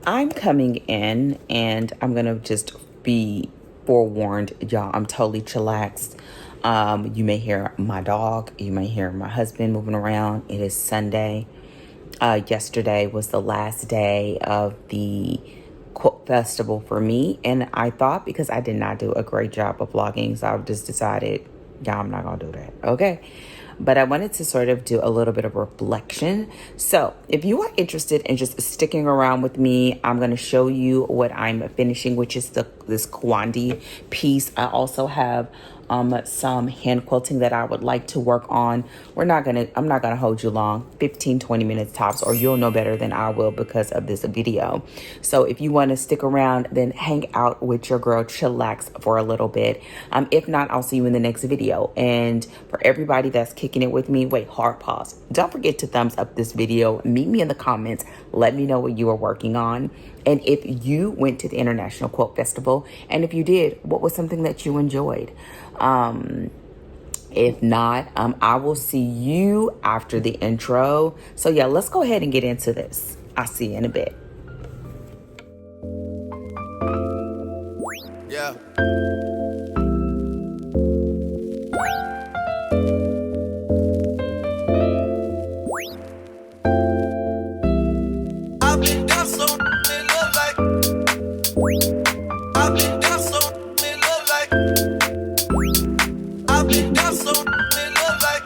I'm coming in and I'm going to just be forewarned, y'all. I'm totally chillaxed. You may hear my dog. You may hear my husband moving around. It is Sunday. Yesterday was the last day of the Quilt Festival for me. And I thought because I did not do a great job of vlogging, so I just decided, yeah, I'm not going to do that. Okay. But I wanted to sort of do a little bit of reflection. So if you are interested in just sticking around with me, I'm going to show you what I'm finishing, which is this Kawandi piece. I also have some hand quilting that I would like to work on. I'm not gonna hold you long, 15-20 minutes tops, or you'll know better than I will because of this video. So if you want to stick around, then hang out with your girl, chillax for a little bit. If not, I'll see you in the next video. And for everybody that's kicking it with me, wait, hard pause, don't forget to thumbs up this video. Meet me in the comments, let me know what you are working on, and if you went to the International Quilt Festival, and if you did, what was something that you enjoyed? If not, I will see you after the intro. So yeah, let's go ahead and get into this. I'll see you in a bit. Yeah. I've been down so in love like I've been down so in love like I've been down so in love like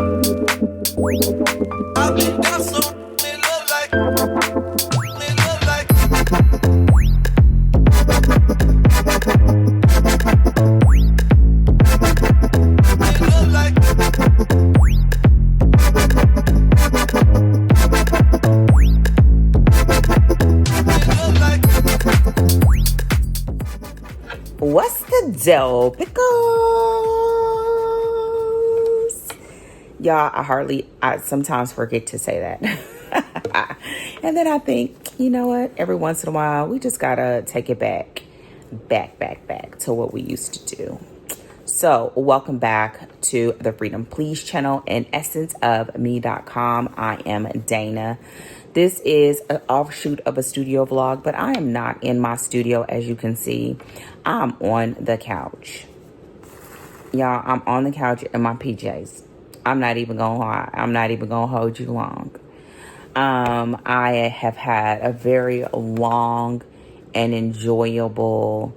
I've been down so in love like in love like in love like What's the deal, pickles? Y'all, I sometimes forget to say that. And then I think, you know what? Every once in a while, we just gotta take it back to what we used to do. So welcome back to the Freedom Please channel and essenceofme.com. I am Dana. This is an offshoot of a studio vlog, but I am not in my studio. As you can see, I'm on the couch. Y'all, I'm on the couch in my PJs. I'm not even gonna lie. I'm not even gonna hold you long. I have had a very long and enjoyable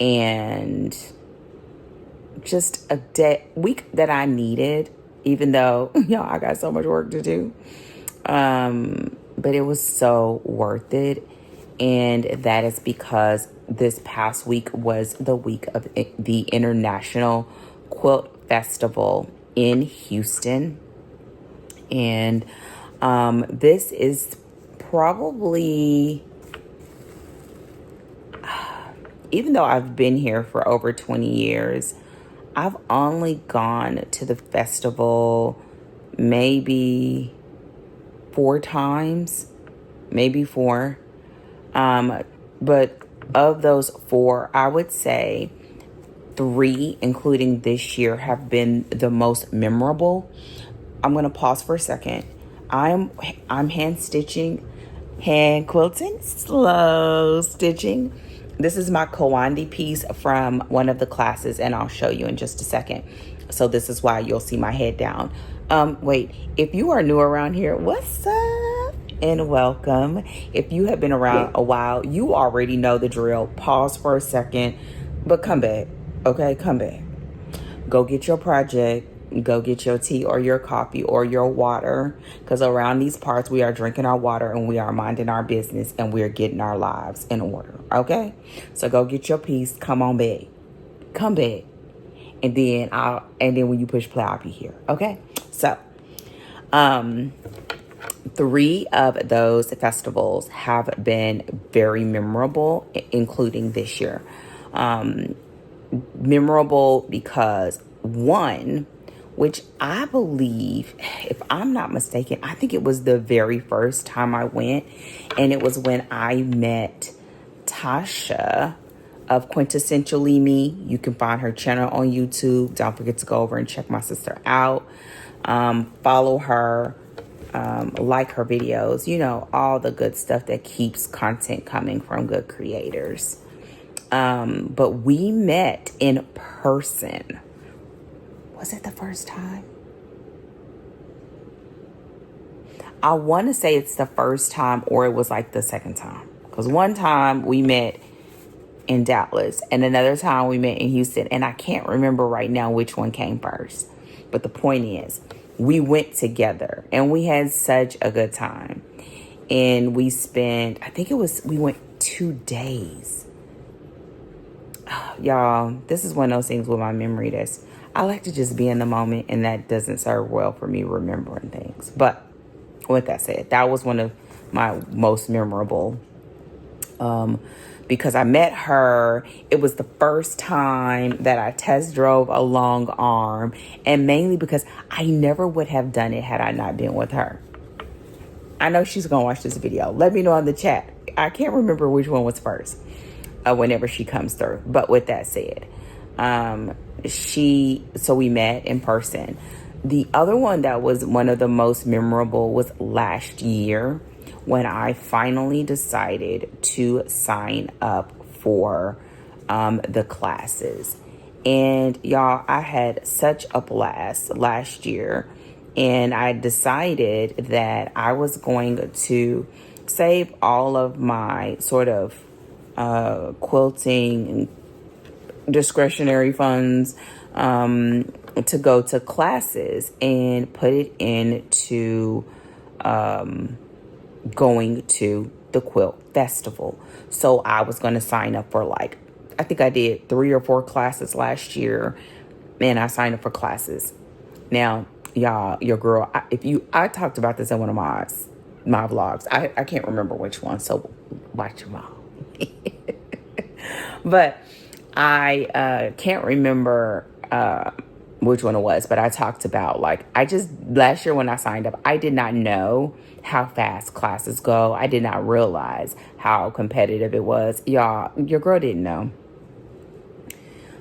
and just a week that I needed, even though, y'all, I got so much work to do. But it was so worth it. And that is because this past week was the week of the International Quilt Festival in Houston. And this is probably, even though I've been here for over 20 years, I've only gone to the festival maybe 4 times, maybe 4. But of those 4, I would say 3, including this year, have been the most memorable. I'm going to pause for a second. I'm hand quilting, slow stitching. This is my Kawandi piece from one of the classes, and I'll show you in just a second. So this is why you'll see my head down. Wait, if you are new around here, what's up? And welcome. If you have been around a while, you already know the drill. Pause for a second, but come back. Okay, come back. Go get your project. Go get your tea or your coffee or your water, because around these parts we are drinking our water and we are minding our business and we're getting our lives in order. Okay, so go get your piece. Come on back. Come back. And then when you push play, I'll be here. Okay, so 3 of those festivals have been very memorable, including this year. Memorable because one, which I believe, if I'm not mistaken, I think it was the very first time I went, and it was when I met Tasha of Quintessentially Me. You can find her channel on YouTube. Don't forget to go over and check my sister out. Follow her. like her videos, you know, all the good stuff that keeps content coming from good creators. But we met in person. Was it the first time? I want to say it's the first time, or it was like the second time. Because one time we met in Dallas and another time we met in Houston. And I can't remember right now which one came first. But the point is, we went together and we had such a good time. And we spent, we went 2 days. Y'all, this is one of those things with my memory that's, I like to just be in the moment, and that doesn't serve well for me remembering things. But with that said, that was one of my most memorable, because I met her. It was the first time that I test drove a long arm, and mainly because I never would have done it had I not been with her. I know she's gonna watch this video. Let me know in the chat. I can't remember which one was first, whenever she comes through. But with that said, so we met in person. The other one that was one of the most memorable was last year, when I finally decided to sign up for the classes. And y'all, I had such a blast last year, and I decided that I was going to save all of my sort of quilting discretionary funds to go to classes and put it into going to the Quilt Festival. So I was going to sign up for, like, I think I did 3 or 4 classes last year, and I signed up for classes. Now, y'all, your girl, I talked about this in one of my vlogs. I can't remember which one, so watch them all. But I can't remember which one it was, but I talked about, like, last year when I signed up, I did not know how fast classes go. I did not realize how competitive it was. Y'all, your girl didn't know.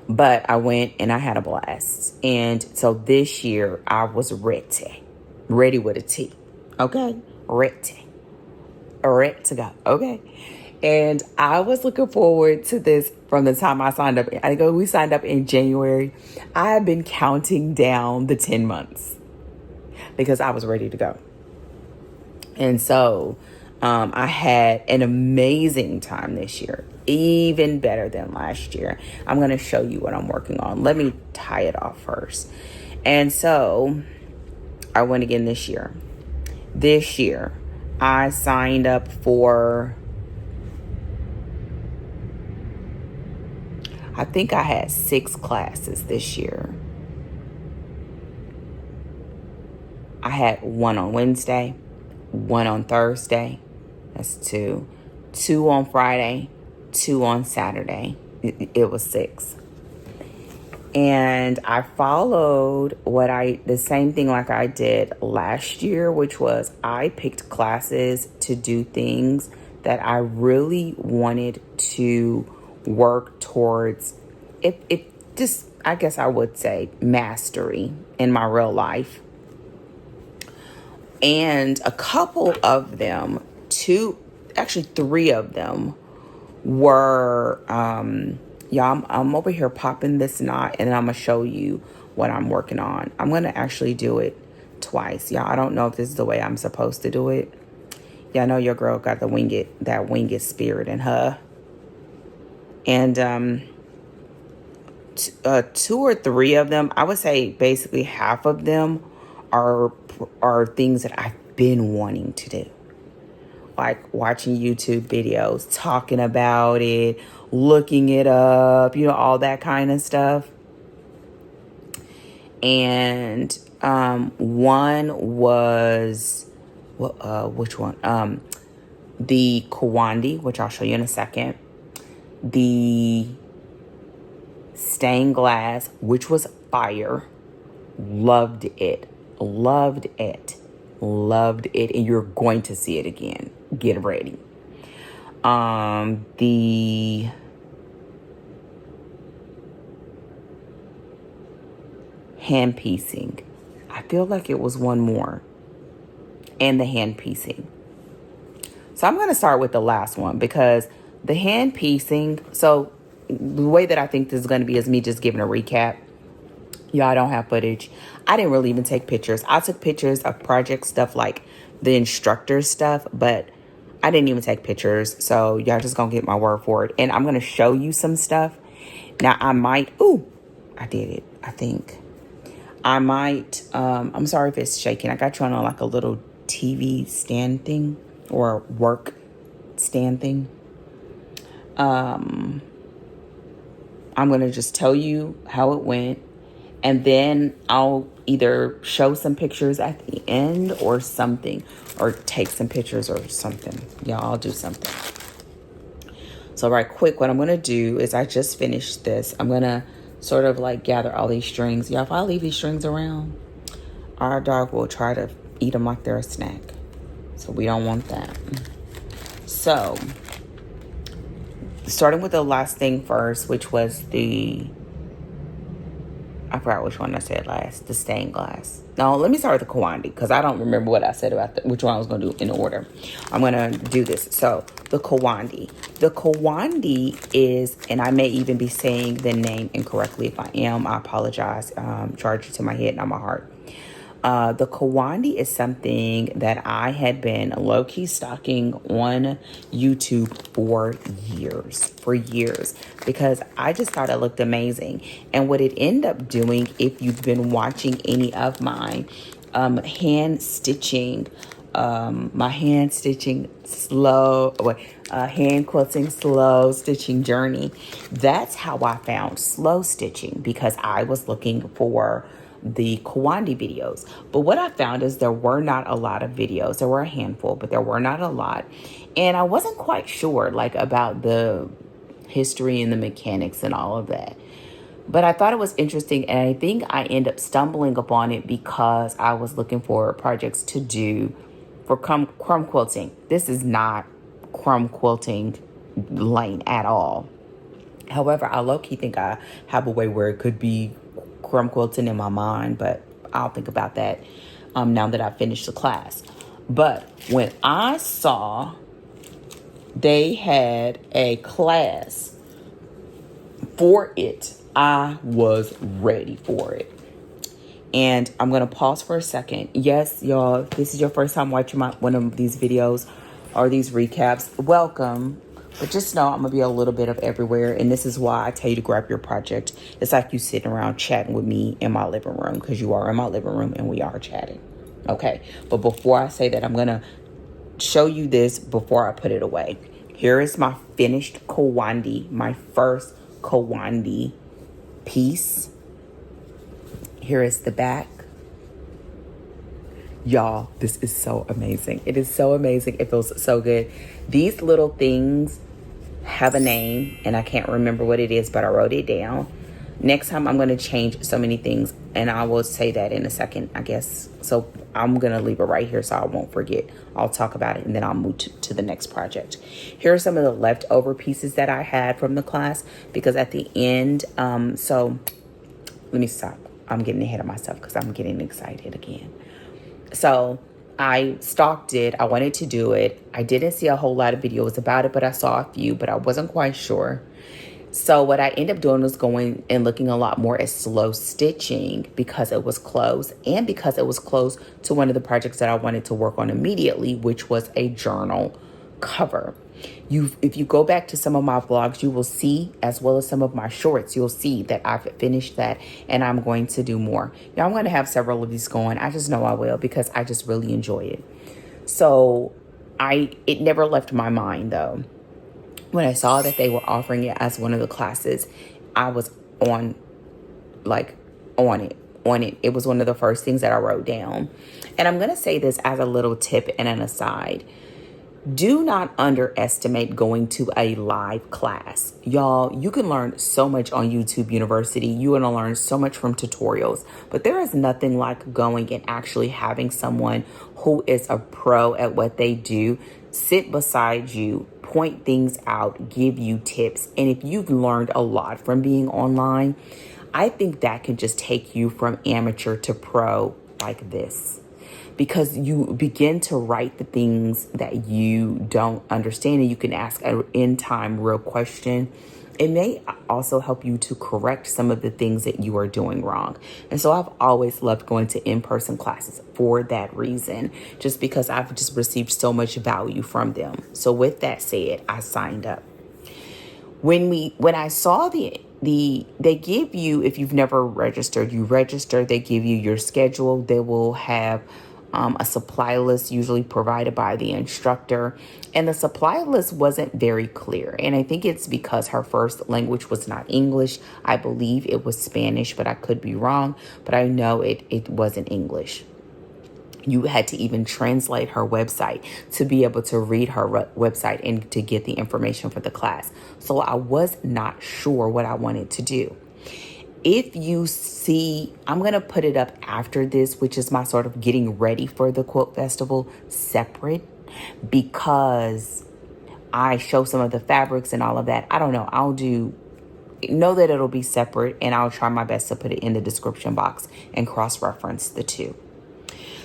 But I went and I had a blast. And so this year I was ready with a T. Okay? Ready to go. Okay? And I was looking forward to this from the time I signed up. We signed up in January. I have been counting down the 10 months because I was ready to go. And so I had an amazing time this year, even better than last year. I'm going to show you what I'm working on. Let me tie it off first. And so I went again this year. This year, I signed up for, I think I had 6 classes this year. I had 1 on Wednesday, 1 on Thursday. That's 2. 2 on Friday, 2 on Saturday. It was 6. And I followed the same thing like I did last year, which was I picked classes to do things that I really wanted to work towards, I guess I would say, mastery in my real life. And a couple of them, 3 of them were, I'm over here popping this knot, and I'm going to show you what I'm working on. I'm going to actually do it twice. Y'all, I don't know if this is the way I'm supposed to do it. Y'all know your girl got that winged spirit in her. And 2 or 3 of them, I would say basically half of them are things that I've been wanting to do. Like watching YouTube videos, talking about it, looking it up, all that kind of stuff. And one was, which one? The Kawandi, which I'll show you in a second. The stained glass, which was fire. Loved it. And you're going to see it again. Get ready. The hand piecing, I feel like it was one more, and the hand piecing. So I'm going to start with the last one because the hand piecing, so the way that I think this is going to be is me just giving a recap. Y'all don't have footage. I didn't really even take pictures. I took pictures of project stuff like the instructor stuff, but I didn't even take pictures. So y'all just going to get my word for it. And I'm going to show you some stuff. Now I might, I did it, I think. I might, I'm sorry if it's shaking. I got you on like a little TV stand thing or work stand thing. I'm going to just tell you how it went. And then I'll either show some pictures at the end or something. Or take some pictures or something. Yeah, I'll do something. So right quick, what I'm going to do is I just finished this. I'm going to sort of like gather all these strings. Y'all, if I leave these strings around, our dog will try to eat them like they're a snack. So we don't want that. So, starting with the last thing first, which was I forgot which one I said last. The stained glass. No, let me start with the Kawandi because I don't remember what I said about which one I was going to do in order. I'm going to do this. So, the Kawandi. The Kawandi is, and I may even be saying the name incorrectly. If I am, I apologize. Charge it to my head, not my heart. The Kawandi is something that I had been low-key stalking on YouTube for years, because I just thought it looked amazing. And what it ended up doing, if you've been watching any of my hand quilting slow stitching journey, that's how I found slow stitching, because I was looking for the Kawandi videos. But what I found is there were not a lot of videos. There were a handful, but there were not a lot. And I wasn't quite sure like about the history and the mechanics and all of that. But I thought it was interesting, and I think I ended up stumbling upon it because I was looking for projects to do for crumb quilting. This is not crumb quilting lane at all. However, I low-key think I have a way where it could be crumb quilting in my mind, but I'll think about that now that I finished the class. But when I saw they had a class for it, I was ready for it. And I'm going to pause for a second. Yes, y'all, if this is your first time watching one of these videos or these recaps, welcome. But just know I'm going to be a little bit of everywhere. And this is why I tell you to grab your project. It's like you sitting around chatting with me in my living room, because you are in my living room and we are chatting. Okay. But before I say that, I'm going to show you this before I put it away. Here is my finished Kawandi, my first Kawandi piece. Here is the back. Y'all, this is so amazing. It is so amazing. It feels so good. These little things have a name, and I can't remember what it is, but I wrote it down. Next time, I'm going to change so many things, and I will say that in a second, I guess. So I'm going to leave it right here so I won't forget. I'll talk about it, and then I'll move to the next project. Here are some of the leftover pieces that I had from the class, because at the end, so let me stop. I'm getting ahead of myself because I'm getting excited again. So I stalked it. I wanted to do it. I didn't see a whole lot of videos about it, but I saw a few, but I wasn't quite sure. So what I ended up doing was going and looking a lot more at slow stitching, because it was close, and because it was close to one of the projects that I wanted to work on immediately, which was a journal cover. If you go back to some of my vlogs, you will see, as well as some of my shorts, you'll see that I've finished that, and I'm going to do more. Now, I'm going to have several of these going. I just know I will, because I just really enjoy it. So it never left my mind, though. When I saw that they were offering it as one of the classes, I was on it. It was one of the first things that I wrote down. And I'm going to say this as a little tip and an aside. Do not underestimate going to a live class. Y'all, you can learn so much on YouTube University. You're going to learn so much from tutorials. But there is nothing like going and actually having someone who is a pro at what they do sit beside you, point things out, give you tips. And if you've learned a lot from being online, I think that can just take you from amateur to pro like this. because you begin to write the things that you don't understand, and you can ask an in-time real question. It may also help you to correct some of the things that you are doing wrong. And so I've always loved going to in-person classes for that reason, just because I've just received so much value from them. So with that said, I signed up. When I saw they give you, if you've never registered, you register, they give you your schedule. They will have a supply list usually provided by the instructor. And the supply list wasn't very clear. And I think it's because her first language was not English. I believe it was Spanish, but I could be wrong. But I know it wasn't English. You had to even translate her website to be able to read her website and to get the information for the class. So I was not sure what I wanted to do. If you see, I'm going to put it up after this, which is my sort of getting ready for the Quilt Festival separate, because I show some of the fabrics and all of that. I don't know. Know that it'll be separate, and I'll try my best to put it in the description box and cross-reference the two.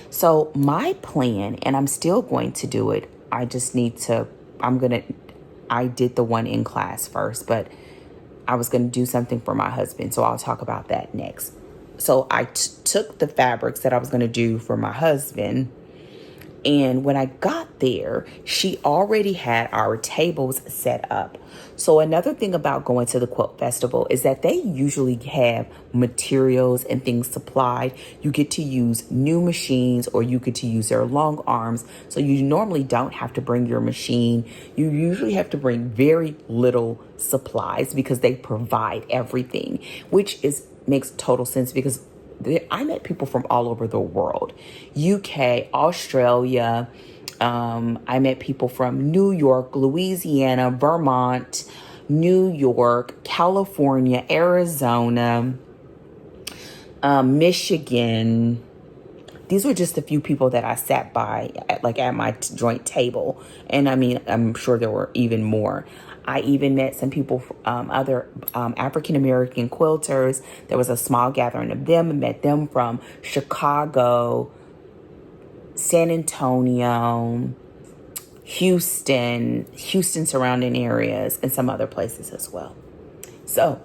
So my plan, and I'm still going to do it, I did the one in class first, but I was going to do something for my husband. So I'll talk about that next. So I took the fabrics that I was going to do for my husband. And when I got there, she already had our tables set up. So another thing about going to the Quilt Festival is that they usually have materials and things supplied. You get to use new machines, or you get to use their long arms. So you normally don't have to bring your machine. You usually have to bring very little supplies because they provide everything, which makes total sense because I met people from all over the world, UK, Australia. I met people from New York, Louisiana, Vermont, New York, California, Arizona, Michigan. These were just a few people that I sat by at my joint table. And I mean, I'm sure there were even more. I even met some people, other African-American quilters. There was a small gathering of them. I met them from Chicago, San Antonio, Houston surrounding areas, and some other places as well. So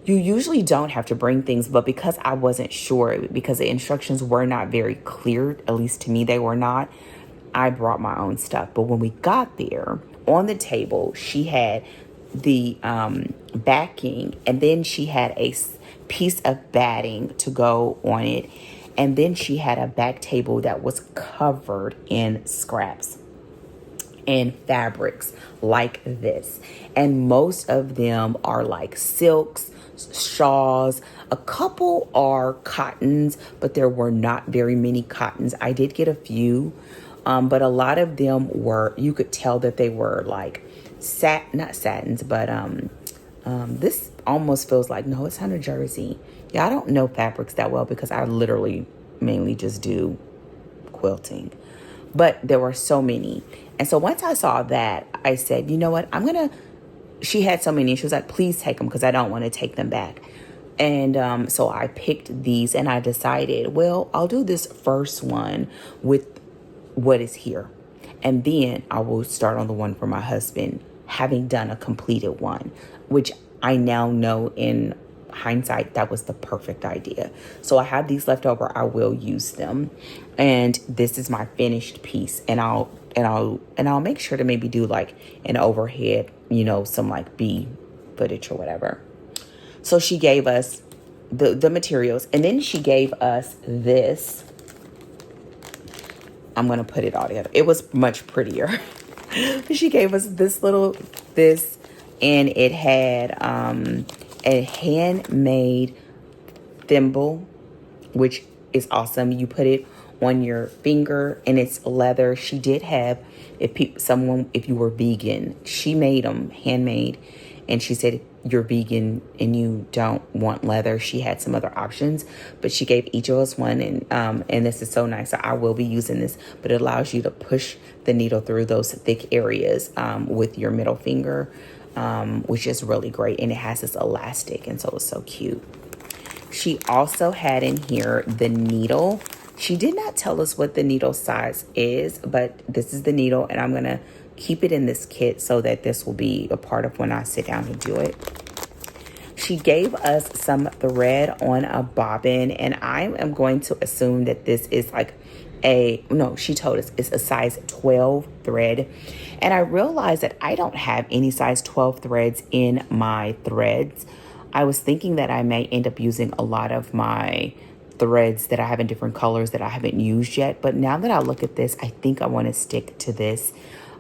you usually don't have to bring things, but because I wasn't sure, because the instructions were not very clear, at least to me they were not, I brought my own stuff. But when we got there, on the table, she had the backing, and then she had a piece of batting to go on it, and then she had a back table that was covered in scraps and fabrics like this. And most of them are like silks, shawls. A couple are cottons, but there were not very many cottons. I did get a few. But a lot of them you could tell that they were like not satins, but this almost feels like, no, it's Hunter Jersey. Yeah, I don't know fabrics that well because I literally mainly just do quilting. But there were so many. And so once I saw that, I said, you know what, she had so many. She was like, please take them because I don't want to take them back. And so I picked these, and I decided, well, I'll do this first one with what is here, and then I will start on the one for my husband, having done a completed one, which I now know in hindsight that was the perfect idea. So I have these left over. I will use them, and this is my finished piece. And I'll make sure to maybe do like an overhead, some like B footage or whatever. So she gave us the materials, and then she gave us this. I'm going to put it all together. It was much prettier. She gave us this, and it had a handmade thimble, which is awesome. You put it on your finger, and it's leather. She did have, if you were vegan, she made them handmade, and she said, you're vegan and you don't want leather, she had some other options, but she gave each of us one. And this is so nice. So I will be using this, but it allows you to push the needle through those thick areas with your middle finger, which is really great. And it has this elastic, and so it's so cute. She also had in here the needle She did not tell us what the needle size is, but this is the needle, and I'm going to keep it in this kit so that this will be a part of when I sit down to do it. She gave us some thread on a bobbin, and I am going to assume that this is like she told us it's a size 12 thread. And I realized that I don't have any size 12 threads in my threads. I was thinking that I may end up using a lot of my threads that I have in different colors that I haven't used yet. But now that I look at this, I think I want to stick to this.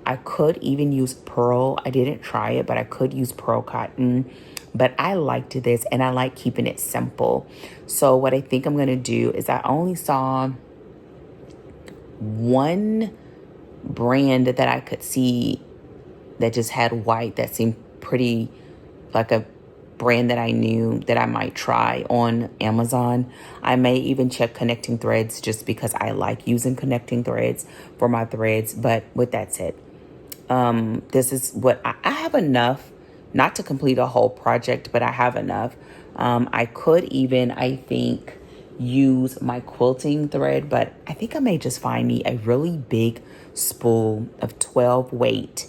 I could even use pearl. I didn't try it, but I could use pearl cotton. But I liked this, and I like keeping it simple. So what I think I'm going to do is, I only saw one brand that I could see that just had white that seemed pretty like a brand that I knew that I might try on Amazon. I may even check Connecting Threads just because I like using Connecting Threads for my threads. But with that said, this is what I have enough, not to complete a whole project, but I have enough. I could even, I think, use my quilting thread, but I think I may just find me a really big spool of 12 weight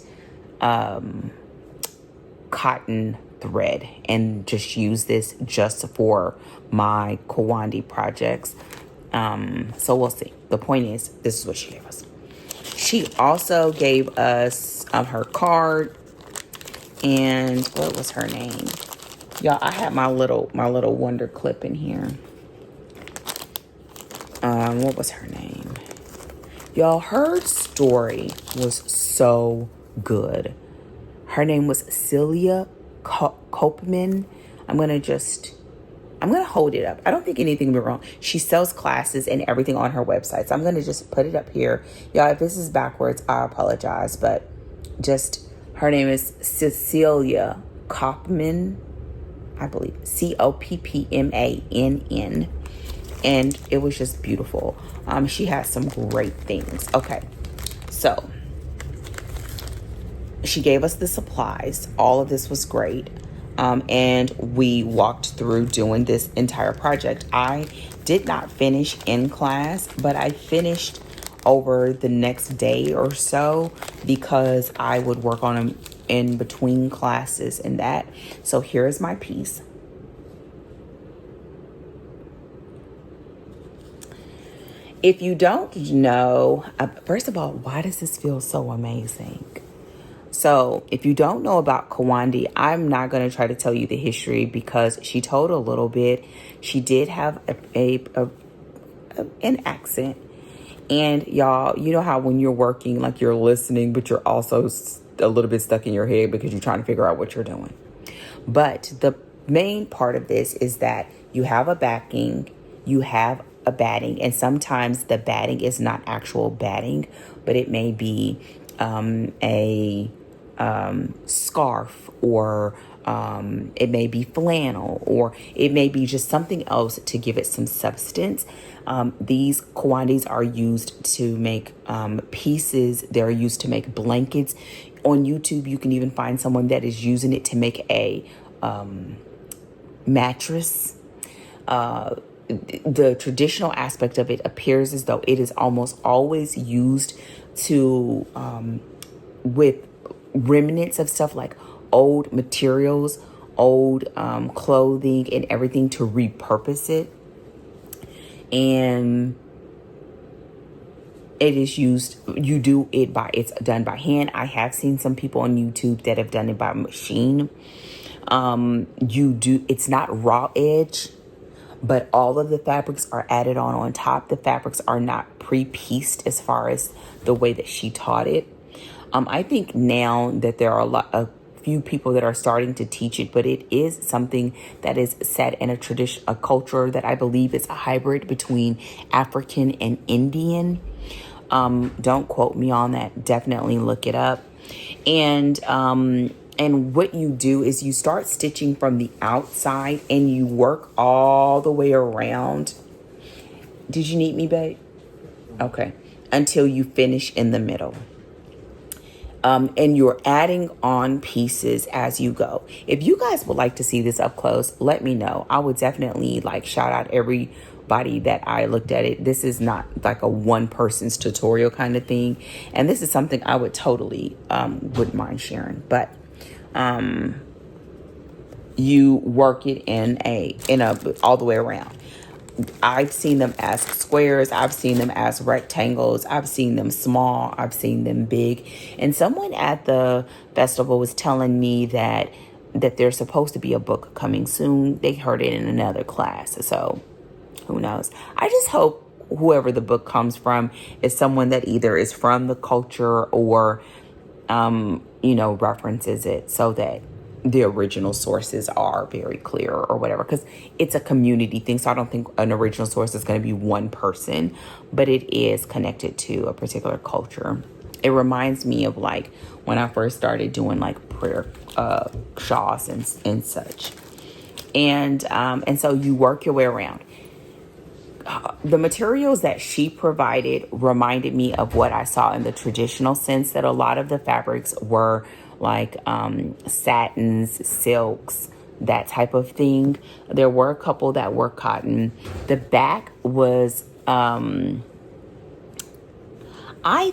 cotton thread and just use this just for my Kawandi projects. So we'll see. The point is, this is what she gave us. She also gave us her card, and what was her name? Y'all, I had my little wonder clip in here. What was her name? Y'all, her story was so good. Her name was Celia Copeman. I'm going to hold it up. I don't think anything will be wrong. She sells classes and everything on her website. So I'm going to just put it up here. Y'all, if this is backwards, I apologize. But just, her name is Cecilia Copeman, I believe. Coppmann. And it was just beautiful. She has some great things. Okay, so she gave us the supplies. All of this was great. And we walked through doing this entire project. I did not finish in class, but I finished over the next day or so because I would work on them in between classes and that. So here's my piece. If you don't know, first of all, why does this feel so amazing? So if you don't know about Kawandi, I'm not going to try to tell you the history because she told a little bit. She did have an accent. And y'all, you know how when you're working, like you're listening, but you're also a little bit stuck in your head because you're trying to figure out what you're doing. But the main part of this is that you have a backing, you have a batting, and sometimes the batting is not actual batting, but it may be a scarf, or it may be flannel, or it may be just something else to give it some substance. These Kawandis are used to make pieces. They're used to make blankets. On YouTube, you can even find someone that is using it to make a mattress. The traditional aspect of it appears as though it is almost always used to with remnants of stuff like old materials, old clothing and everything, to repurpose it. And it is used, it's done by hand. I have seen some people on YouTube that have done it by machine. It's not raw edge, but all of the fabrics are added on top. The fabrics are not pre-pieced as far as the way that she taught it. I think now that there are a few people that are starting to teach it, but it is something that is set in a culture that I believe is a hybrid between African and Indian. Don't quote me on that. Definitely look it up. And what you do is you start stitching from the outside and you work all the way around. Did you need me, babe? Okay. Until you finish in the middle. And you're adding on pieces as you go. If you guys would like to see this up close, let me know. I would definitely shout out every everybody that I looked at it, this is not like a one person's tutorial kind of thing. And this is something I would totally wouldn't mind sharing. But you work it in a all the way around. I've seen them as squares. I've seen them as rectangles. I've seen them small. I've seen them big. And someone at the festival was telling me that there's supposed to be a book coming soon. They heard it in another class. So who knows? I just hope whoever the book comes from is someone that either is from the culture or, references it so that the original sources are very clear or whatever, because it's a community thing. So I don't think an original source is going to be one person, but it is connected to a particular culture. It reminds me of like when I first started doing like prayer shawls and such. And so you work your way around. The materials that she provided reminded me of what I saw in the traditional sense, that a lot of the fabrics were like satins, silks, that type of thing. There were a couple that were cotton. The back was, I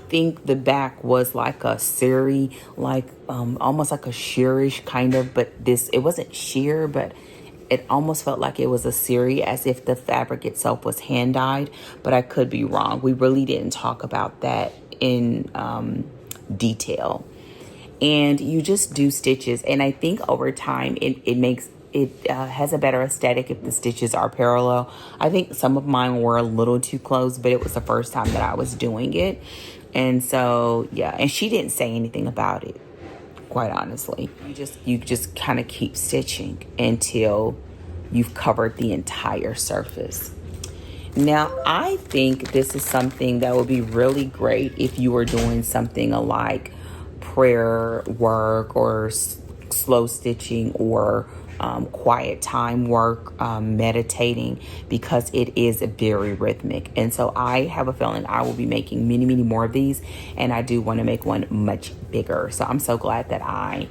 think the back was like a sari, like almost like a sheerish kind of, but it wasn't sheer, but it almost felt like it was a sari, as if the fabric itself was hand dyed, but I could be wrong. We really didn't talk about that in detail. And you just do stitches. And I think over time, it has a better aesthetic if the stitches are parallel. I think some of mine were a little too close, but it was the first time that I was doing it. And so, yeah. And she didn't say anything about it, quite honestly. You just kind of keep stitching until you've covered the entire surface. Now, I think this is something that would be really great if you were doing something like prayer work or slow stitching or quiet time work, meditating, because it is very rhythmic. And so I have a feeling I will be making many, many more of these, and I do want to make one much bigger. So I'm so glad that I,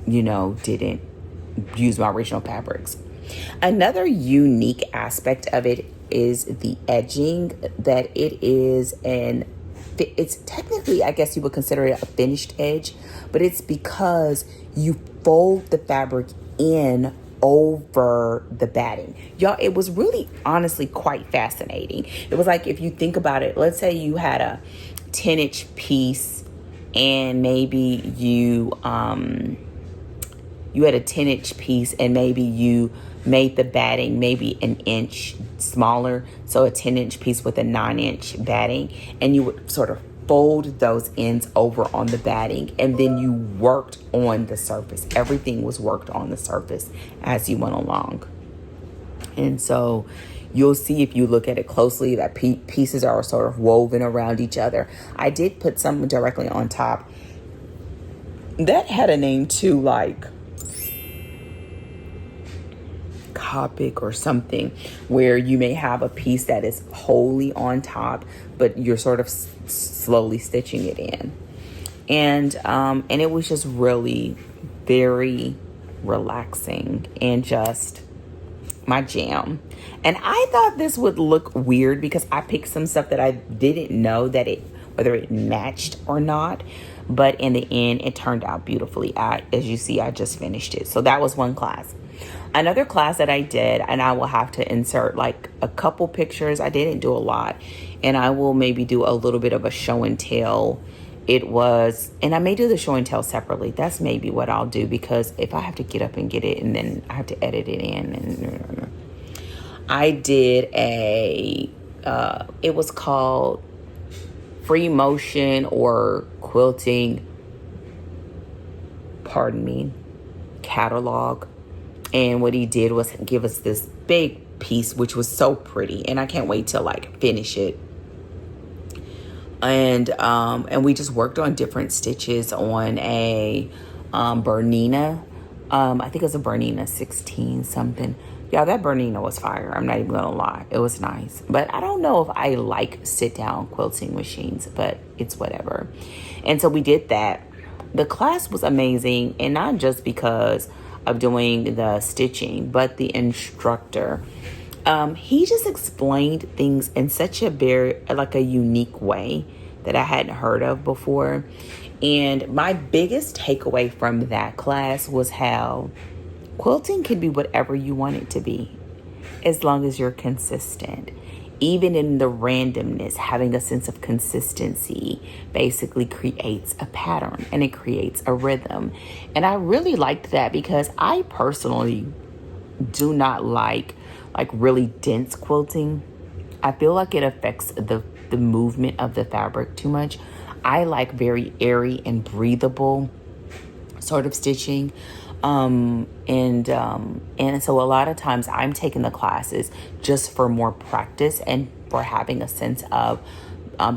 didn't use my original fabrics. Another unique aspect of it is the edging, that it's technically, I guess you would consider it a finished edge, but it's because you fold the fabric in over the batting. Y'all, it was really honestly quite fascinating. It was like, if you think about it, let's say you had a 10-inch piece and maybe you had a 10-inch piece and maybe you made the batting maybe an inch smaller, so a 10-inch piece with a 9-inch batting, and you would sort of fold those ends over on the batting, and then you worked on the surface. Everything was worked on the surface as you went along. And so you'll see, if you look at it closely, that pieces are sort of woven around each other. I did put some directly on top that had a name too, like Copic or something, where you may have a piece that is wholly on top, but you're sort of slowly stitching it in. And it was just really very relaxing and just my jam. And I thought this would look weird because I picked some stuff that I didn't know whether it matched or not. But in the end, it turned out beautifully. As you see, I just finished it. So that was one class. Another class that I did, and I will have to insert like a couple pictures. I didn't do a lot. And I will maybe do a little bit of a show and tell. And I may do the show and tell separately. That's maybe what I'll do, because if I have to get up and get it and then I have to edit it in. And I did it was called Free Motion or Quilting, catalog. And what he did was give us this big piece, which was so pretty. And I can't wait to like finish it. And we just worked on different stitches on a Bernina. I think it was a Bernina 16 something. Yeah, that Bernina was fire. I'm not even gonna lie. It was nice. But I don't know if I like sit down quilting machines, but it's whatever. And so we did that. The class was amazing, and not just because of doing the stitching, but the instructor. He just explained things in such a very, like a unique way that I hadn't heard of before. And my biggest takeaway from that class was how quilting can be whatever you want it to be, as long as you're consistent. Even in the randomness, having a sense of consistency basically creates a pattern and it creates a rhythm. And I really liked that because I personally do not like really dense quilting. I feel like it affects the movement of the fabric too much. I like very airy and breathable sort of stitching. And so a lot of times I'm taking the classes just for more practice and for having a sense of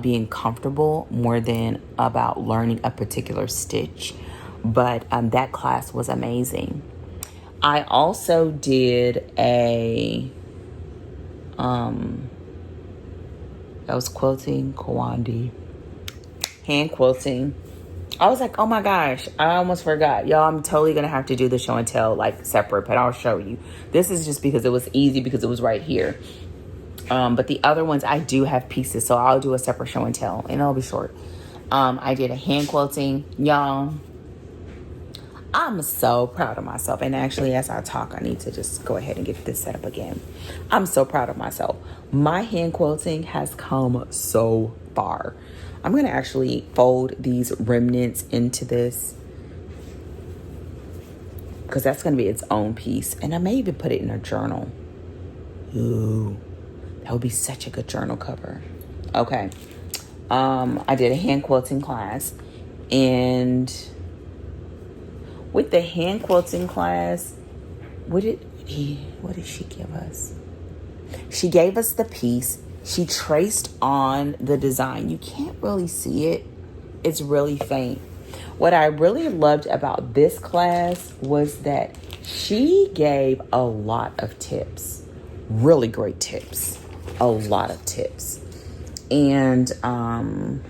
being comfortable more than about learning a particular stitch. But that class was amazing. I also did that was quilting, Kawandi, hand quilting. I was like, oh my gosh, I almost forgot. Y'all, I'm totally going to have to do the show and tell like separate, but I'll show you. This is just because it was easy because it was right here. But the other ones, I do have pieces, so I'll do a separate show and tell, and it'll be short. I did a hand quilting. Y'all, I'm so proud of myself. And actually, as I talk, I need to just go ahead and get this set up again. I'm so proud of myself. My hand quilting has come so far. I'm going to actually fold these remnants into this because that's going to be its own piece. And I may even put it in a journal. Ooh, that would be such a good journal cover. Okay. I did a hand quilting class, and with the hand quilting class, what did she give us? She gave us the piece. She traced on the design. You can't really see it. It's really faint. What I really loved about this class was that she gave a lot of tips. Really great tips. A lot of tips. And I'm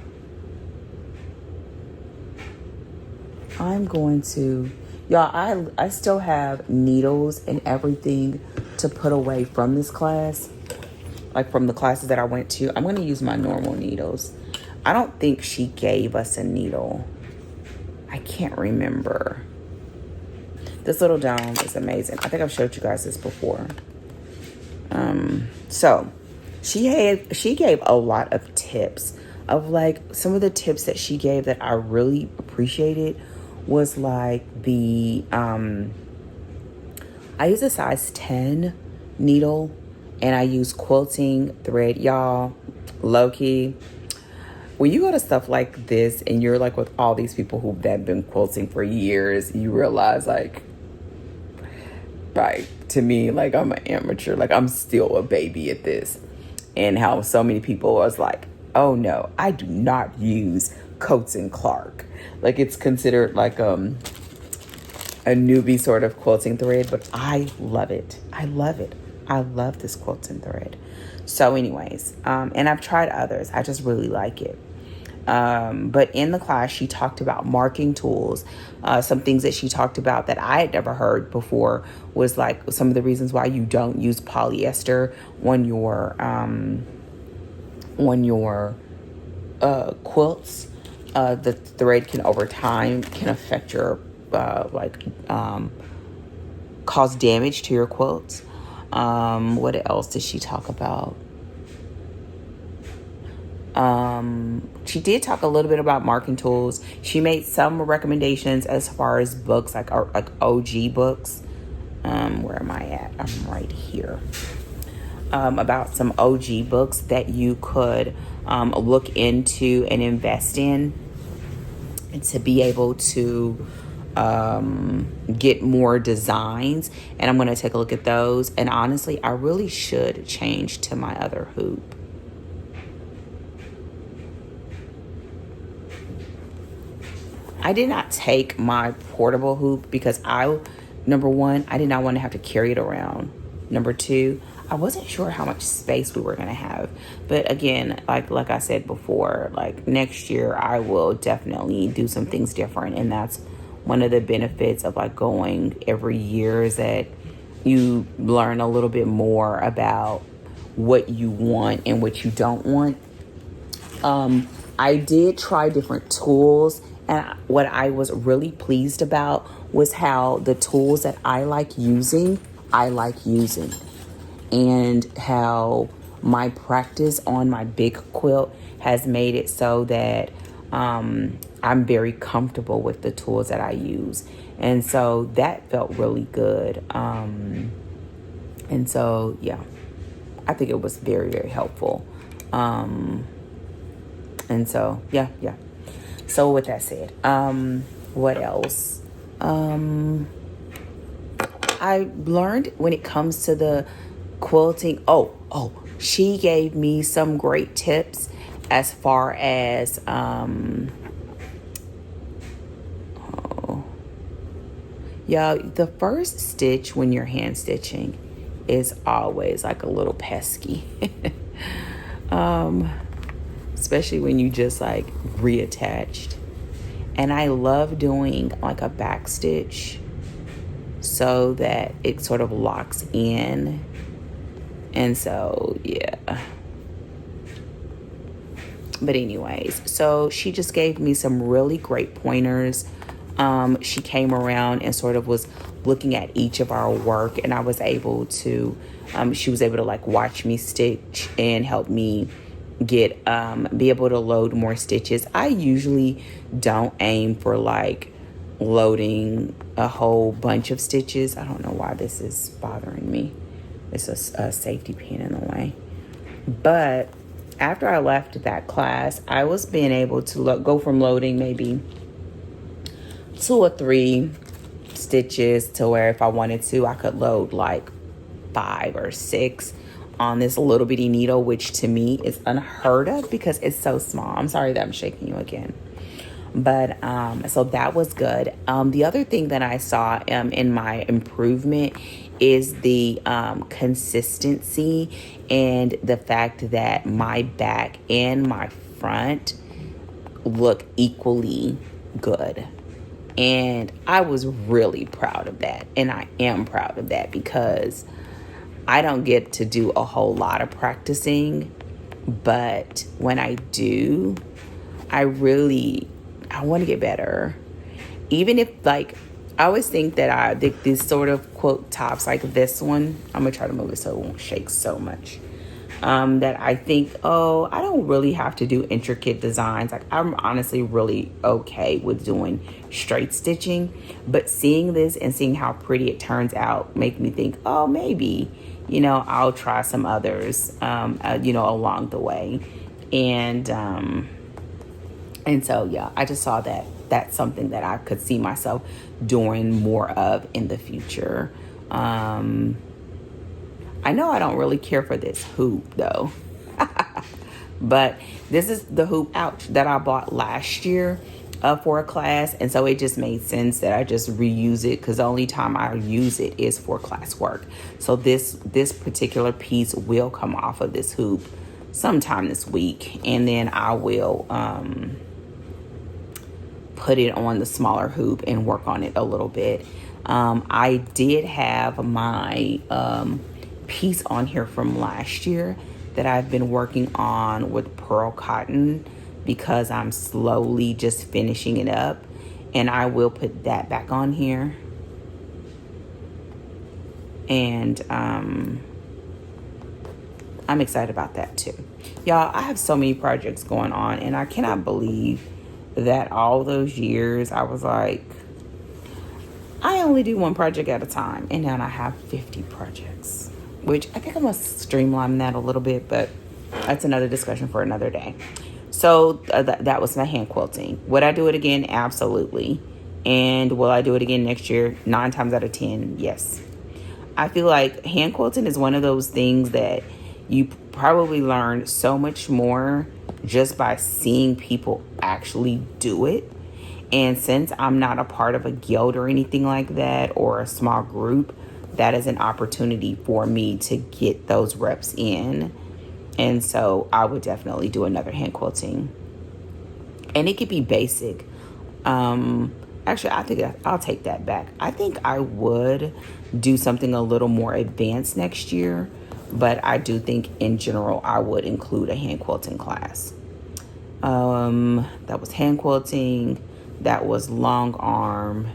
going to, y'all, I still have needles and everything to put away from this class, like from the classes that I went to. I'm going to use my normal needles. I don't think she gave us a needle. I can't remember. This little dome is amazing. I think I've showed you guys this before. So she gave a lot of tips. Of like some of the tips that she gave that I really appreciated was like the I use a size 10 needle, and I use quilting thread. Y'all, low-key, when you go to stuff like this and you're like with all these people who've been quilting for years, you realize like to me, like I'm an amateur, like I'm still a baby at this. And how so many people was like, oh no, I do not use Coates and Clark. Like it's considered like a newbie sort of quilting thread, but I love it. I love it. I love this quilting thread. So anyways, and I've tried others. I just really like it. But in the class, she talked about marking tools. Some things that she talked about that I had never heard before was like some of the reasons why you don't use polyester on your quilts. The thread can over time can affect your cause damage to your quilts. What else did she talk about? She did talk a little bit about marking tools. She made some recommendations as far as books, like OG books. Where am I at? I'm right here. About some OG books that you could look into and invest in, and to be able to get more designs. And I'm going to take a look at those. And honestly, I really should change to my other hoop. I did not take my portable hoop because number one, I did not want to have to carry it around. Number two, I wasn't sure how much space we were going to have. But again, like I said before, like next year, I will definitely do some things different. And that's one of the benefits of like going every year, is that you learn a little bit more about what you want and what you don't want. I did try different tools, and what I was really pleased about was how the tools that I like using, and how my practice on my big quilt has made it so that I'm very comfortable with the tools that I use. And so that felt really good. And so, yeah, I think it was very, very helpful. And so, yeah. So with that said, what else? I learned when it comes to the quilting. She gave me some great tips as far as, the first stitch when you're hand stitching is always like a little pesky. Especially when you just like reattached. And I love doing like a back stitch so that it sort of locks in. And so, yeah. But anyways, so she just gave me some really great pointers. She came around and sort of was looking at each of our work, and I was able to, she was able to like watch me stitch and help me get, be able to load more stitches. I usually don't aim for like loading a whole bunch of stitches. I don't know why this is bothering me. It's a safety pin in the way. But after I left that class, I was being able to go from loading maybe 2 or 3 stitches to where if I wanted to, I could load like 5 or 6 on this little bitty needle, which to me is unheard of because it's so small. I'm sorry that I'm shaking you again. But so that was good. The other thing that I saw in my improvement is the consistency and the fact that my back and my front look equally good. And I was really proud of that. And I am proud of that because I don't get to do a whole lot of practicing. But when I do, I want to get better. Even if like, I always think that these sort of quilt tops like this one, I'm going to try to move it so it won't shake so much. That I think, I don't really have to do intricate designs. Like I'm honestly really okay with doing straight stitching, but seeing this and seeing how pretty it turns out make me think, maybe, I'll try some others, along the way. And so, yeah, I just saw that that's something that I could see myself doing more of in the future. I know I don't really care for this hoop though, but this is the hoop that I bought last year for a class. And so it just made sense that I just reuse it because the only time I use it is for class work. So this particular piece will come off of this hoop sometime this week. And then I will put it on the smaller hoop and work on it a little bit. I did have my piece on here from last year that I've been working on with pearl cotton because I'm slowly just finishing it up, and I will put that back on here. And I'm excited about that too. Y'all, I have so many projects going on, and I cannot believe that all those years I was like, I only do one project at a time, and now I have 50 projects. Which I think I must streamline that a little bit, but that's another discussion for another day. So that was my hand quilting. Would I do it again? Absolutely. And will I do it again next year? 9 times out of 10, yes. I feel like hand quilting is one of those things that you probably learn so much more just by seeing people actually do it. And since I'm not a part of a guild or anything like that, or a small group, that is an opportunity for me to get those reps in. And so I would definitely do another hand quilting. And it could be basic. As Actually, I think I'll take that back. I think I would do something a little more advanced next year, but I do think in general I would include a hand quilting class. That was hand quilting. That was long arm.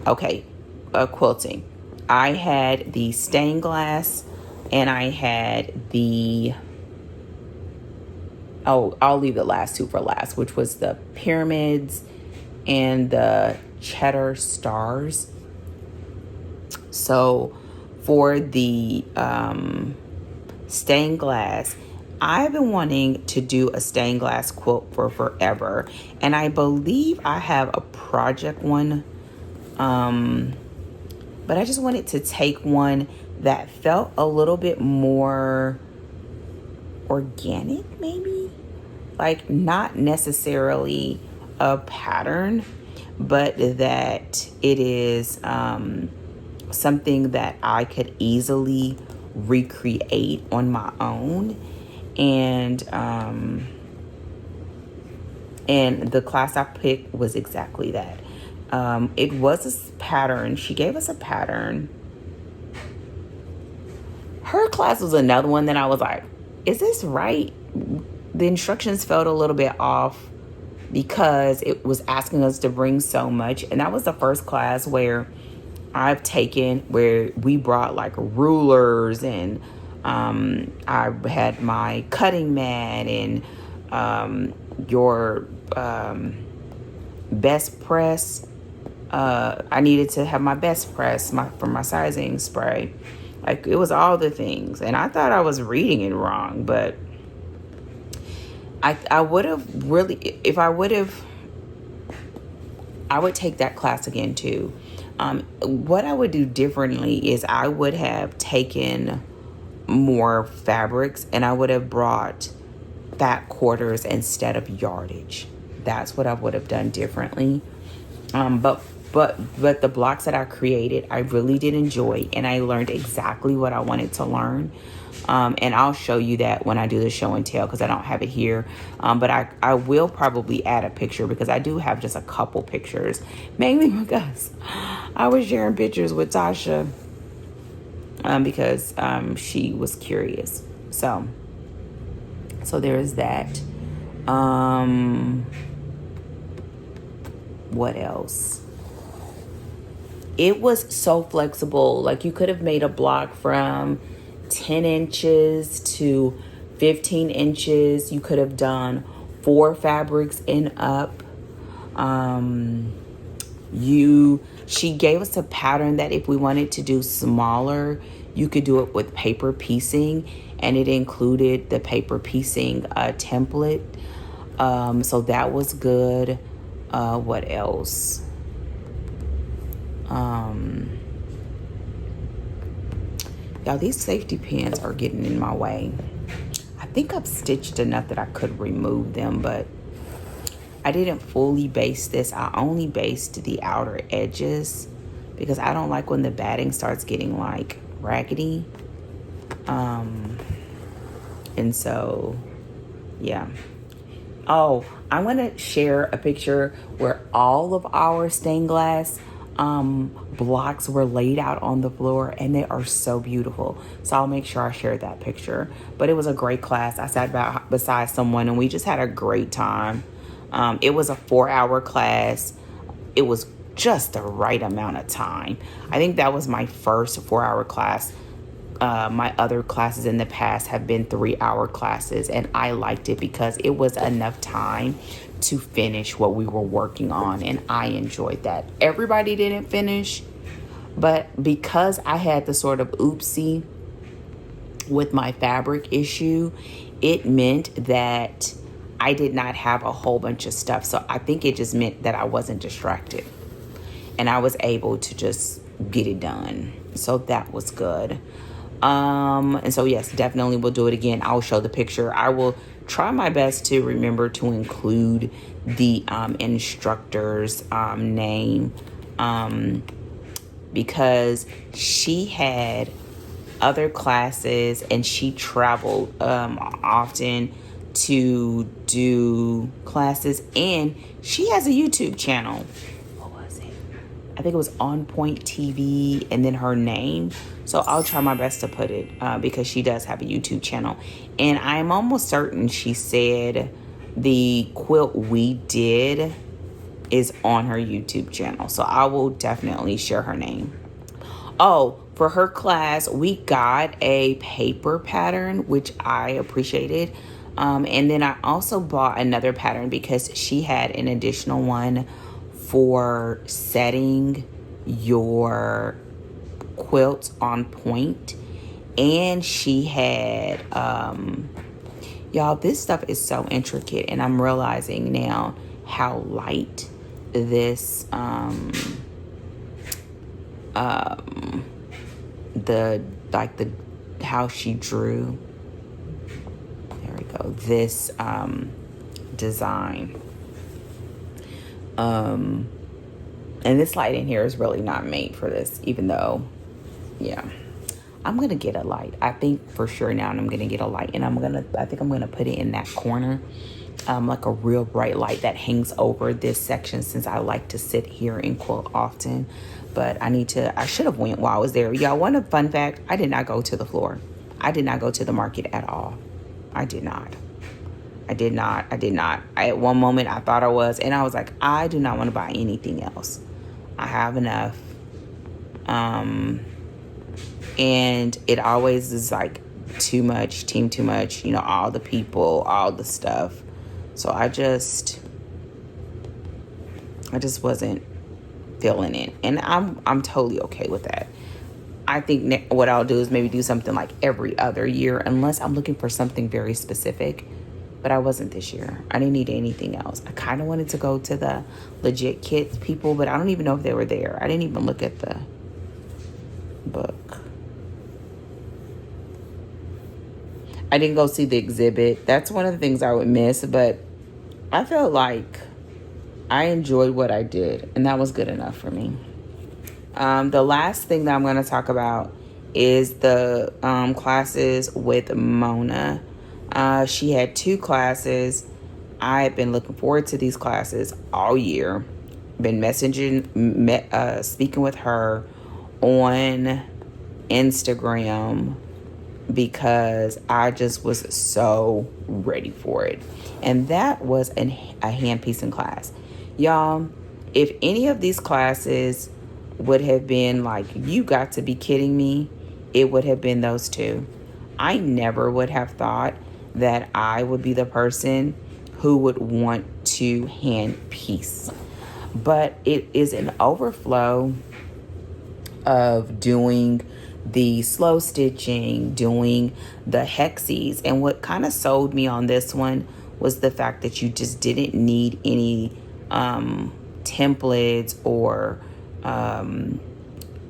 Okay, quilting. I had the stained glass, and I had the, oh, I'll leave the last two for last, which was the pyramids and the cheddar stars. So for the stained glass, I've been wanting to do a stained glass quilt for forever, and I believe I have a project one, but I just wanted to take one that felt a little bit more organic, maybe, like not necessarily a pattern, but that it is something that I could easily recreate on my own. And the class I picked was exactly that. It was a pattern. She gave us a pattern. Her class was another one that I was like, is this right? The instructions felt a little bit off because it was asking us to bring so much. And that was the first class where I've taken where we brought like rulers, and I had my cutting mat and your best press. I needed to have my best press for my sizing spray. Like, it was all the things. And I thought I was reading it wrong, but I would have really, if I would have, I would take that class again too. What I would do differently is I would have taken more fabrics, and I would have brought back quarters instead of yardage. That's what I would have done differently. But the blocks that I created, I really did enjoy, and I learned exactly what I wanted to learn. And I'll show you that when I do the show and tell, because I don't have it here. But I will probably add a picture, because I do have just a couple pictures, mainly because I was sharing pictures with Tasha because she was curious. So there's that. What else? It was so flexible. Like, you could have made a block from 10 inches to 15 inches. You could have done 4 fabrics and up. She gave us a pattern that if we wanted to do smaller, you could do it with paper piecing, and it included the paper piecing template. So that was good. What else? Y'all, these safety pins are getting in my way. I think I've stitched enough that I could remove them, but I didn't fully baste this. I only basted the outer edges because I don't like when the batting starts getting like raggedy. And so, yeah. Oh, I'm going to share a picture where all of our stained glass blocks were laid out on the floor, and they are so beautiful. So I'll make sure I share that picture. But it was a great class. I sat beside someone, and we just had a great time. It was a 4-hour class. It was just the right amount of time. I think that was my first 4-hour class. My other classes in the past have been 3-hour classes, and I liked it because it was enough time to finish what we were working on, and I enjoyed that. Everybody didn't finish, but because I had the sort of oopsie with my fabric issue, it meant that I did not have a whole bunch of stuff. So I think it just meant that I wasn't distracted, and I was able to just get it done. So that was good. And so, yes, definitely we'll do it again. I'll show the picture. I will try my best to remember to include the instructor's name, because she had other classes and she traveled often to do classes, and she has a YouTube channel. What was it? I think it was On Point TV and then her name. So I'll try my best to put it because she does have a YouTube channel. And I'm almost certain she said the quilt we did is on her YouTube channel. So I will definitely share her name. Oh, for her class, we got a paper pattern, which I appreciated. And then I also bought another pattern because she had an additional one for setting your quilts on point. And she had, y'all, this stuff is so intricate. And I'm realizing now how light this, how she drew, there we go, this design, and this light in here is really not made for this, even though, yeah, I'm gonna get a light. I think for sure now I'm gonna get a light, and I think I'm gonna put it in that corner, like a real bright light that hangs over this section, since I like to sit here and quilt often. But I should have went while I was there. Y'all want a fun fact? I did not go to the floor. I did not go to the market at all. I did not. At one moment I thought I was, and I was like, I do not want to buy anything else. I have enough. And it always is like too much, too much, all the people, all the stuff. So I just wasn't feeling it, and I'm totally okay with that. I think what I'll do is maybe do something like every other year, unless I'm looking for something very specific. But I wasn't this year. I didn't need anything else. I kind of wanted to go to the Legit Kits people, but I don't even know if they were there. I didn't even look at the book. I didn't go see the exhibit. That's one of the things I would miss, but I felt like I enjoyed what I did, and that was good enough for me. The last thing that I'm going to talk about is the classes with Mona. She had 2 classes. I have been looking forward to these classes all year. Been speaking with her on Instagram because I just was so ready for it. And that was a hand piecing class. Y'all, if any of these classes would have been like, you got to be kidding me, it would have been those 2. I never would have thought that I would be the person who would want to hand piece. But it is an overflow of doing the slow stitching, doing the hexies. And what kind of sold me on this one was the fact that you just didn't need any templates, or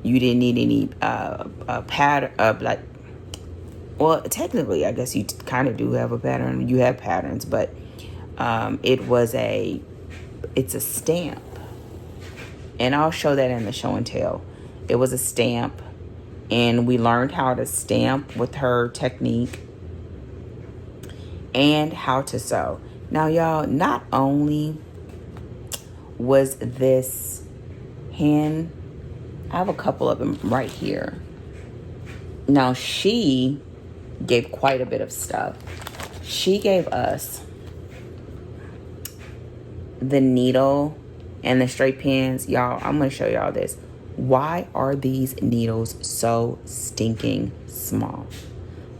you didn't need any pattern, well, technically I guess you kind of do have a pattern. You have patterns, but it's a stamp, and I'll show that in the show and tell. It was a stamp, and we learned how to stamp with her technique and how to sew. Now, y'all, not only was this hand, I have a couple of them right here. Now, she gave quite a bit of stuff. She gave us the needle and the straight pins. Y'all, I'm going to show y'all this. Why are these needles so stinking small?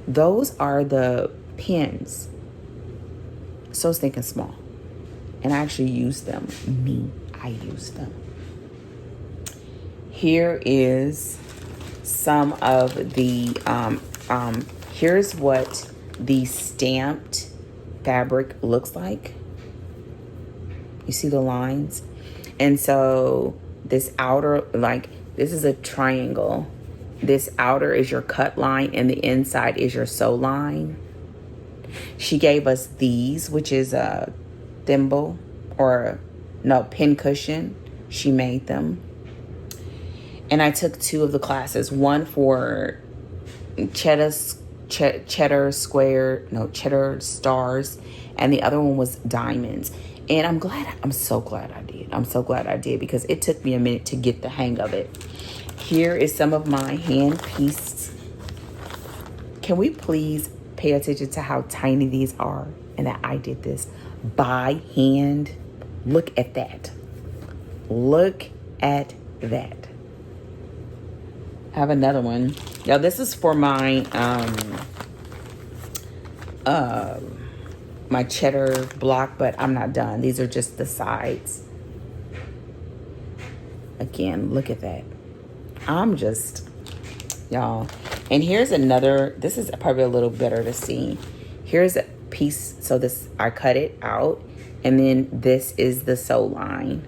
Those are the pins. So stinking small. And I actually use them. I use them. Here is some of the, here's what the stamped fabric looks like. You see the lines? And so this outer, like, this is a triangle. This outer is your cut line, and the inside is your sew line. She gave us these, which is a thimble, or no, pin cushion. She made them. And I took 2 of the classes, one for cheddar stars, and the other one was diamonds. And I'm so glad I did. I'm so glad I did because it took me a minute to get the hang of it. Here is some of my hand pieced. Can we please pay attention to how tiny these are and that I did this by hand? Look at that. Look at that. I have another one. Now this is for my my cheddar block, but I'm not done. These are just the sides. Again, look at that. I'm just, y'all. And here's another, this is probably a little better to see. Here's a piece. So this, I cut it out, and then this is the sew line.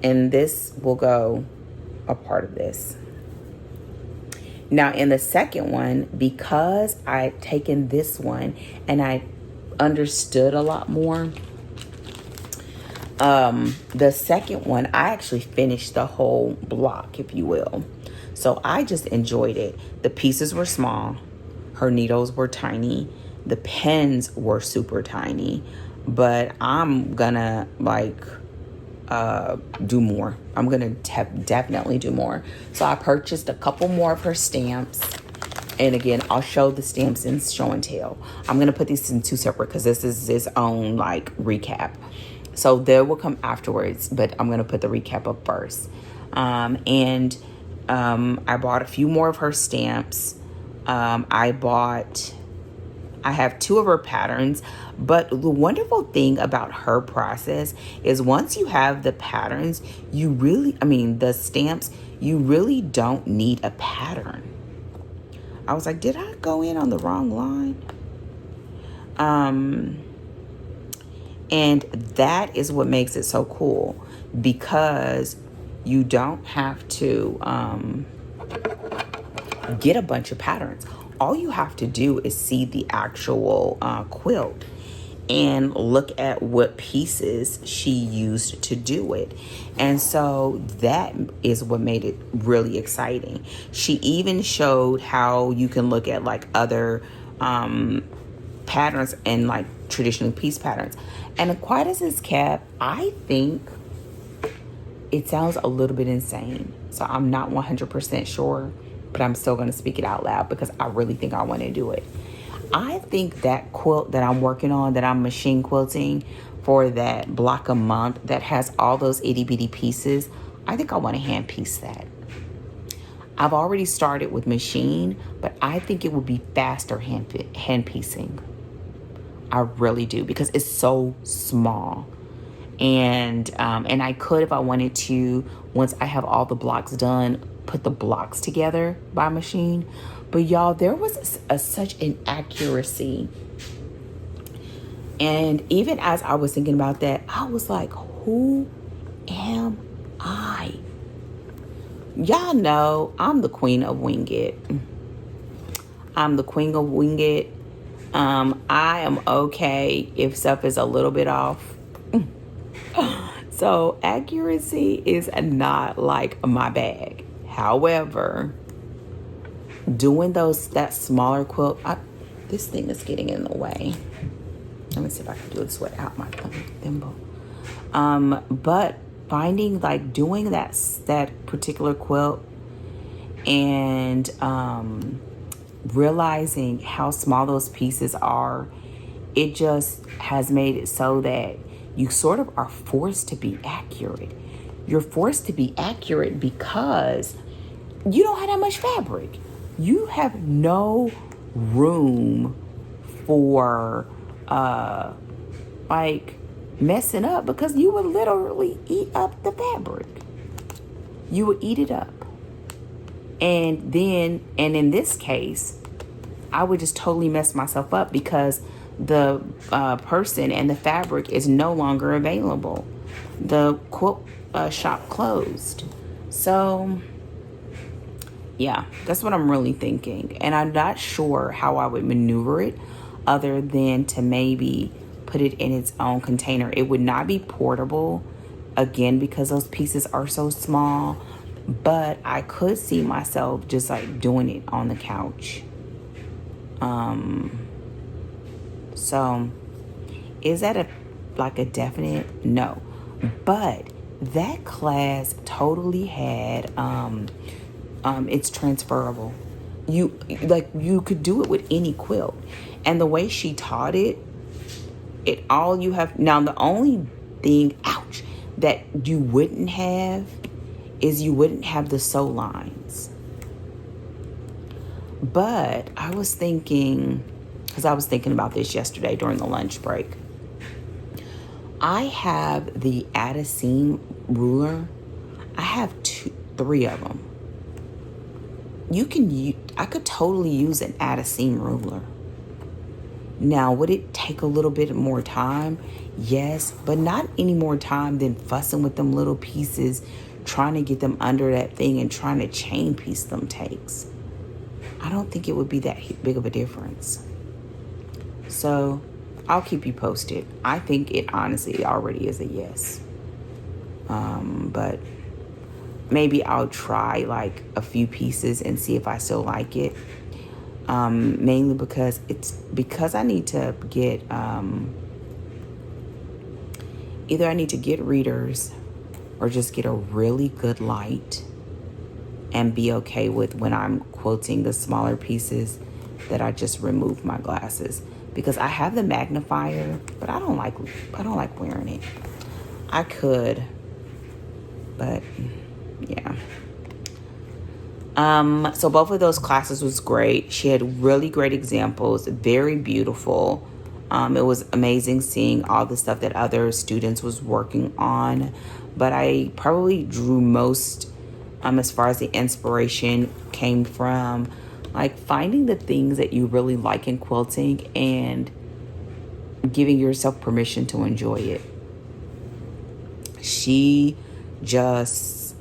And this will go a part of this. Now in the second one, because I'd taken this one and I understood a lot more, the second one, I actually finished the whole block, if you will. So I just enjoyed it. The pieces were small. Her needles were tiny. The pens were super tiny. But I'm gonna do more. I'm gonna definitely do more. So I purchased a couple more of her stamps. And again, I'll show the stamps in show and tell. I'm gonna put these in two separate because this is its own recap. So they will come afterwards, but I'm gonna put the recap up first. I bought a few more of her stamps. I have two of her patterns, but the wonderful thing about her process is once you have the patterns, the stamps, you really don't need a pattern. I was like, did I go in on the wrong line? And that is what makes it so cool, because you don't have to get a bunch of patterns. All you have to do is see the actual quilt and look at what pieces she used to do it. And so that is what made it really exciting. She even showed how you can look at other patterns and traditional piece patterns. And quite as it's kept, I think it sounds a little bit insane. So I'm not 100% sure, but I'm still going to speak it out loud because I really think I want to do it. I think that quilt that I'm working on, that I'm machine quilting for that block a month that has all those itty bitty pieces, I think I want to hand piece that. I've already started with machine, but I think it would be faster hand piecing. I really do, because it's so small. And I could, if I wanted to, once I have all the blocks done, put the blocks together by machine. But y'all, there was such an accuracy. And even as I was thinking about that, I was like, who am I? Y'all know I'm the queen of wing it. I'm the queen of wing it. I am okay if stuff is a little bit off. So accuracy is not my bag. However, doing that smaller quilt, this thing is getting in the way. Let me see if I can do this without my thimble. But finding doing that particular quilt and realizing how small those pieces are, it just has made it so that you sort of are forced to be accurate. You're forced to be accurate because you don't have that much fabric. You have no room for messing up, because you would literally eat up the fabric. You would eat it up. And in this case, I would just totally mess myself up because the person and the fabric is no longer available. The quilt shop closed. So yeah, that's what I'm really thinking. And I'm not sure how I would maneuver it other than to maybe put it in its own container. It would not be portable, again, because those pieces are so small. But I could see myself just doing it on the couch. So is that like a definite no. But that class totally had it's transferable. You could do it with any quilt. And the way she taught it, all you have now, the only thing, ouch, that you wouldn't have is you wouldn't have the sew lines. But I was thinking, because I was thinking about this yesterday during the lunch break. I have the add a seam ruler. I have 3 of them. I could totally use an add a seam ruler. Now, would it take a little bit more time? Yes, but not any more time than fussing with them little pieces, trying to get them under that thing and trying to chain piece them takes. I don't think it would be that big of a difference. So I'll keep you posted. I think it honestly already is a yes. But maybe I'll try like a few pieces and see if I still like it. Mainly because I need to get either I need to get readers or just get a really good light and be okay with when I'm quilting the smaller pieces that I just remove my glasses, because I have the magnifier, but I don't like wearing it. I could, but yeah. So both of those classes was great. She had really great examples, very beautiful. It was amazing seeing all the stuff that other students was working on, but I probably drew most, as far as the inspiration came from, like finding the things that you really like in quilting and giving yourself permission to enjoy it. She just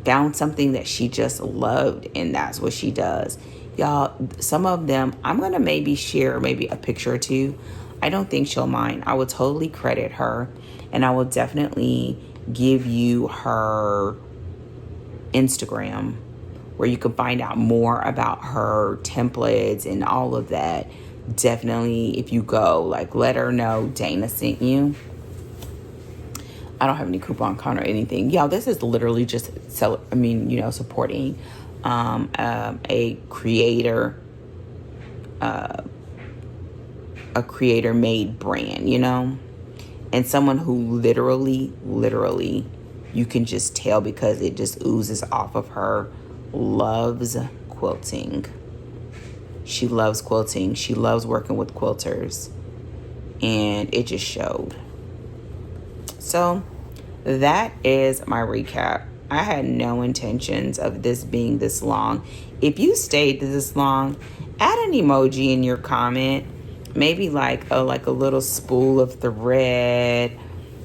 found something that she just loved, and that's what she does. Y'all, some of them, I'm going to maybe share maybe a picture or two. I don't think she'll mind. I will totally credit her, and I will definitely give you her Instagram where you can find out more about her templates and all of that. Definitely, if you go, like, let her know Dana sent you. I don't have any coupon code or anything. Y'all, this is literally just supporting a creator made brand, and someone who literally you can just tell because it just oozes off of her, loves quilting. She loves quilting. She loves working with quilters, and it just showed. So that is my recap. I had no intentions of this being this long. If you stayed this long, add an emoji in your comment. Maybe like a little spool of thread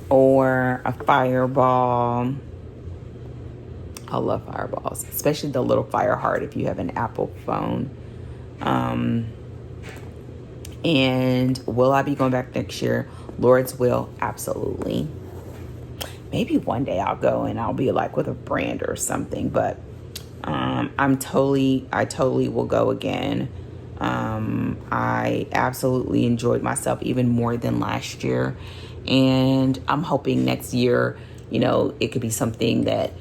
or a fireball. I love fireballs, especially the little fire heart if you have an Apple phone. And will I be going back next year? Lord's will, absolutely. Maybe one day I'll go and I'll be like with a brand or something, but I totally will go again. I absolutely enjoyed myself even more than last year, and I'm hoping next year, it could be something that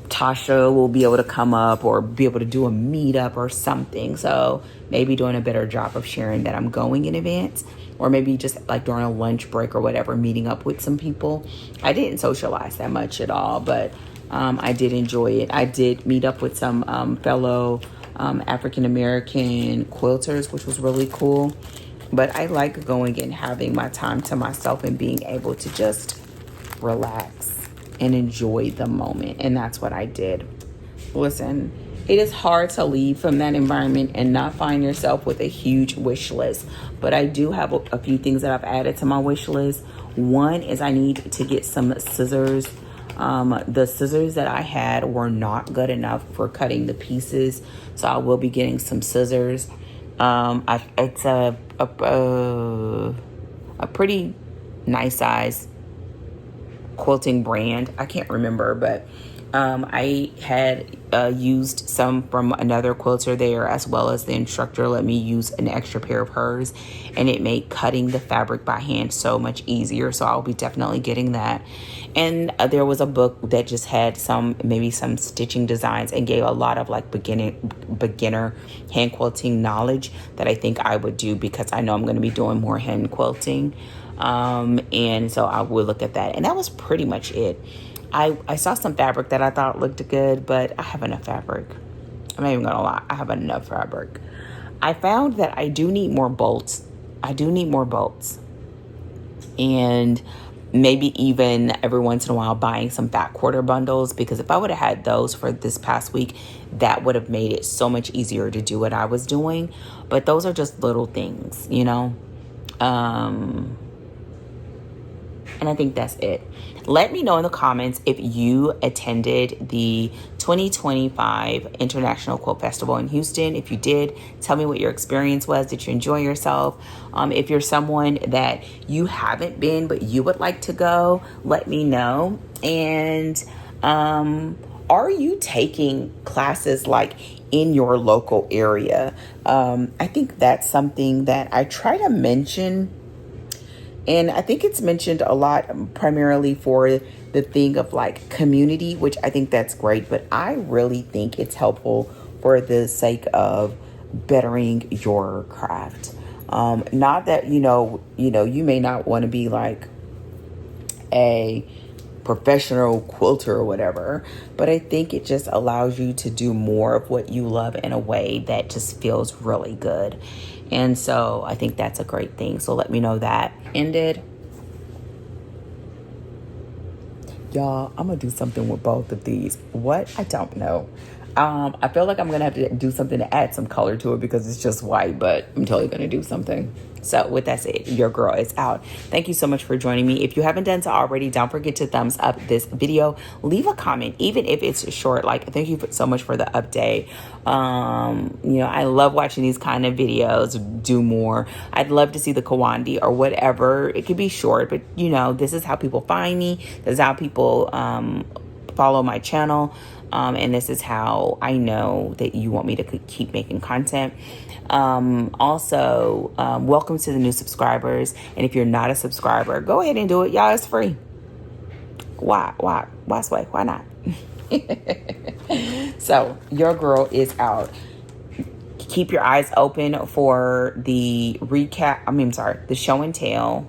Tasha will be able to come up or be able to do a meetup or something. So maybe doing a better job of sharing that I'm going in advance, or maybe just like during a lunch break or whatever, meeting up with some people. I didn't socialize that much at all, but I did enjoy it. I did meet up with some fellow African-American quilters, which was really cool. But I like going and having my time to myself and being able to just relax and enjoy the moment. And that's what I did. Listen, it is hard to leave from that environment and not find yourself with a huge wish list. But I do have a few things that I've added to my wish list. One is I need to get some scissors. The scissors that I had were not good enough for cutting the pieces, so I will be getting some scissors. It's a pretty nice size quilting brand. I can't remember, but I had used some from another quilter there, as well as the instructor let me use an extra pair of hers, and it made cutting the fabric by hand so much easier. So I'll be definitely getting that. And there was a book that just had maybe some stitching designs and gave a lot of like beginner hand quilting knowledge that I think I would do, because I know I'm going to be doing more hand quilting. And so I will look at that. And that was pretty much it. I saw some fabric that I thought looked good, but I have enough fabric. I'm not even gonna lie, I have enough fabric. I found that I do need more bolts. And maybe even every once in a while buying some fat quarter bundles, because if I would have had those for this past week, that would have made it so much easier to do what I was doing. But those are just little things, you know? And I think that's it. Let me know in the comments if you attended the 2025 International Quilt Festival in Houston. If you did, tell me what your experience was. Did you enjoy yourself? If you're someone that you haven't been but you would like to go, let me know. And are you taking classes like in your local area? I think that's something that I try to mention. And I think it's mentioned a lot primarily for the thing of like community, which I think that's great. But I really think it's helpful for the sake of bettering your craft. Not that, you may not want to be like a professional quilter or whatever, but I think it just allows you to do more of what you love in a way that just feels really good. And so I think that's a great thing. So let me know that ended. Y'all, I'm gonna do something with both of these. What? I don't know. I feel like I'm gonna have to do something to add some color to it because it's just white, but I'm totally gonna do something. So with that said, your girl is out. Thank you so much for joining me. If you haven't done so already, don't forget to thumbs up this video. Leave a comment, even if it's short. Like, thank you so much for the update. I love watching these kind of videos. Do more. I'd love to see the Kawandi or whatever. It could be short, but this is how people find me. This is how people follow my channel. And this is how I know that you want me to keep making content. Also, welcome to the new subscribers. And if you're not a subscriber, go ahead and do it. Y'all, it's free. Why sway? Why not? So your girl is out. Keep your eyes open for the the show and tell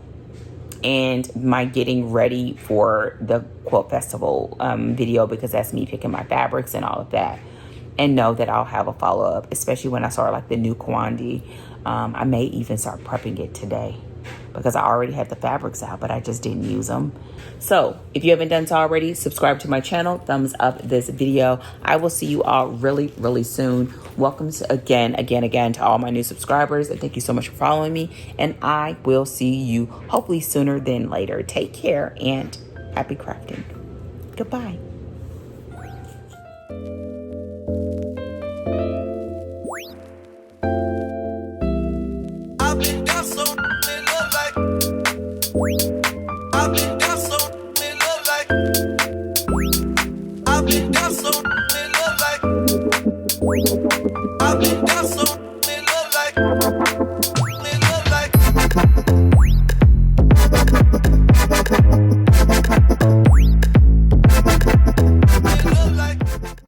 and my getting ready for the quilt festival video, because that's me picking my fabrics and all of that. And know that I'll have a follow-up, especially when I start like the new Kawandi. I may even start prepping it today because I already had the fabrics out, but I just didn't use them. So if you haven't done so already, subscribe to my channel, thumbs up this video. I will see you all really, really soon. Welcome again to all my new subscribers. And thank you so much for following me. And I will see you hopefully sooner than later. Take care and happy crafting. Goodbye. I've been down so it look like. I've been down so it look like. I've been down so it look like.